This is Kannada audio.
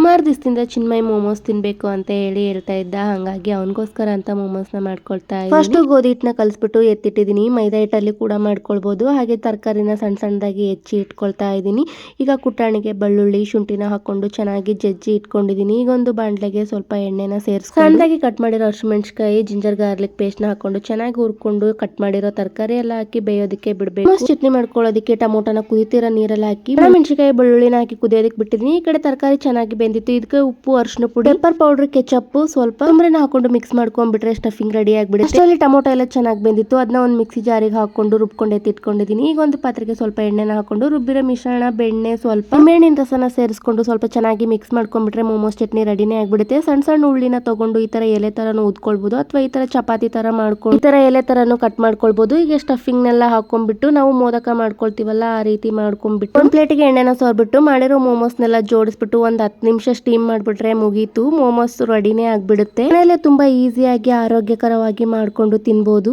ಸುಮಾರು ದಿವಸದಿಂದ ಚಿನ್ಮಯ್ ಮೋಮೋಸ್ ತಿನ್ಬೇಕು ಅಂತ ಹೇಳ್ತಾ ಇದ್ದ. ಹಾಗಾಗಿ ಅವನಿಗೋಸ್ಕರ ಅಂತ ಮೋಮೋಸ್ನ ಮಾಡ್ಕೊಳ್ತಾ ಇದ್ದೀನಿ. ಫಸ್ಟ್ ಗೋಧಿ ಹಿಟ್ಟನ್ನ ಕಲಿಸ್ಬಿಟ್ಟು ಎತ್ತಿಟ್ಟಿದ್ದೀನಿ. ಮೈದಾ ಹಿಟ್ಟಲ್ಲಿ ಕೂಡ ಮಾಡ್ಕೊಳ್ಬಹುದು. ಹಾಗೆ ತರಕಾರಿನ ಸಣ್ಣ ಸಣ್ಣದಾಗಿ ಹೆಚ್ಚಿ ಇಟ್ಕೊಳ್ತಾ ಇದ್ದೀನಿ. ಈಗ ಕುಟಾಣಿಗೆ ಬೆಳ್ಳುಳ್ಳಿ ಶುಂಠಿನ ಹಾಕೊಂಡು ಚೆನ್ನಾಗಿ ಜಜ್ಜಿ ಇಟ್ಕೊಂಡಿದ್ದೀನಿ. ಈಗ ಒಂದು ಬಾಣಲೆಗೆ ಸ್ವಲ್ಪ ಎಣ್ಣೆನ ಸೇರಿಸ್ಕೊಂಡು ಸಣ್ಣದಾಗಿ ಕಟ್ ಮಾಡಿರೋ ಹಸಿಮೆಣಸಿನಕಾಯಿ ಜಿಂಜರ್ ಗಾರ್ಲಿಕ್ ಪೇಸ್ಟ್ ನ ಹಾಕೊಂಡು ಚೆನ್ನಾಗಿ ಹುರ್ಕೊಂಡು ಕಟ್ ಮಾಡಿರೋ ತರಕಾರಿ ಎಲ್ಲ ಹಾಕಿ ಬೇಯೋದಕ್ಕೆ ಬಿಡಬೇಕು. ಚಟ್ನಿ ಮಾಡ್ಕೊಳ್ಳೋದಕ್ಕೆ ಟೊಮೊಟೊನ ಕುದಿತಿರೋ ನೀರಲ್ಲಿ ಹಾಕಿ ಮೆಣಸಿನಕಾಯಿ ಬೆಳ್ಳುಳ್ಳಿನ ಹಾಕಿ ಕುದಿಯೋದಕ್ಕೆ ಬಿಟ್ಟಿದ್ದೀನಿ. ಈ ಕಡೆ ತರಕಾರಿ ಚೆನ್ನಾಗಿ ಬೆಂದಿತ್ತು. ಇದಕ್ಕೆ ಉಪ್ಪು, ಅರಿಶಿನ ಪುಡಿ, ಪೆಪ್ಪರ್ ಪೌಡರ್, ಕೆಚಪ್, ಸ್ವಲ್ಪ ಕೊತ್ತಂಬರಿನ ಹಾಕೊಂಡು ಮಿಕ್ಸ್ ಮಾಡ್ಕೊಂಡ್ಬಿಟ್ರೆ ಸ್ಟಫಿಂಗ್ ರೆಡಿ ಆಗಿಬಿಡುತ್ತೆ. ಅಷ್ಟರಲ್ಲಿ ಟೊಮೊಟೊ ಎಲ್ಲ ಚೆನ್ನಾಗಿ ಬೆಂದಿತ್ತು. ಅದನ್ನ ಒಂದು ಮಿಕ್ಸಿ ಜಾರಿಗೆ ಹಾಕೊಂಡು ರುಬ್ಕೊಂಡು ಎತ್ತಿಟ್ಕೊಂಡಿದ್ದೀನಿ. ಈಗ ಒಂದು ಪಾತ್ರೆಗೆ ಸ್ವಲ್ಪ ಎಣ್ಣೆನ ಹಾಕೊಂಡು ರುಬ್ಬಿರೋ ಮಿಶ್ರಣ, ಬೆಣ್ಣೆ, ಸ್ವಲ್ಪ ಮೇಣಿನ ರಸನ ಸೇರಿಸ್ಕೊಂಡು ಸ್ವಲ್ಪ ಚೆನ್ನಾಗಿ ಮಿಕ್ಸ್ ಮಾಡ್ಕೊಂಡ್ಬಿಟ್ರೆ ಮೋಮೋಸ್ ಚಟ್ನಿ ರೆಡಿನೇ ಆಗ್ಬಿಡುತ್ತೆ. ಸಣ್ಣ ಸಣ್ಣ ಉಳ್ಳಿನ ತಗೊಂಡು ಈ ತರ ಎಲೆ ತರನು ಉದ್ಕೊಳ್ಬಹುದು ಅಥವಾ ಈ ತರ ಚಪಾತಿ ತರ ಮಾಡ್ಕೊಂಡು ಈ ತರ ಎಲೆ ತರನು ಕಟ್ ಮಾಡ್ಕೊಳ್ಬಹುದು. ಈಗ ಸ್ಟಫಿಂಗ್ ನೆಲ್ಲ ಹಾಕೊಂಡ್ಬಿಟ್ಟು ನಾವು ಮೋದಕ ಮಾಡ್ಕೊಳ್ತೀವಲ್ಲ ಆ ರೀತಿ ಮಾಡ್ಕೊಂಡ್ಬಿಟ್ಟು ಒಂದ್ ಪ್ಲೇಟಿಗೆ ಎಣ್ಣೆನ ಸೋರ್ಬಿಟ್ಟು ಮಾಡಿರೋ ಮೋಮೋಸ್ನೆಲ್ಲ ಜೋಡಿಸ್ಬಿಟ್ಟು ಒಂದ್ 10 ನಿಮಿಷ ಸ್ಟೀಮ್ ಮಾಡ್ಬಿಟ್ರೆ ಮುಗೀತು. ಮೋಮೋಸ್ ರೆಡಿನೇ ಆಗ್ಬಿಡುತ್ತೆ. ಮನೆಯಲ್ಲೇ ತುಂಬಾ ಈಸಿಯಾಗಿ ಆರೋಗ್ಯಕರವಾಗಿ ಮಾಡ್ಕೊಂಡು ತಿನ್ಬಹುದು.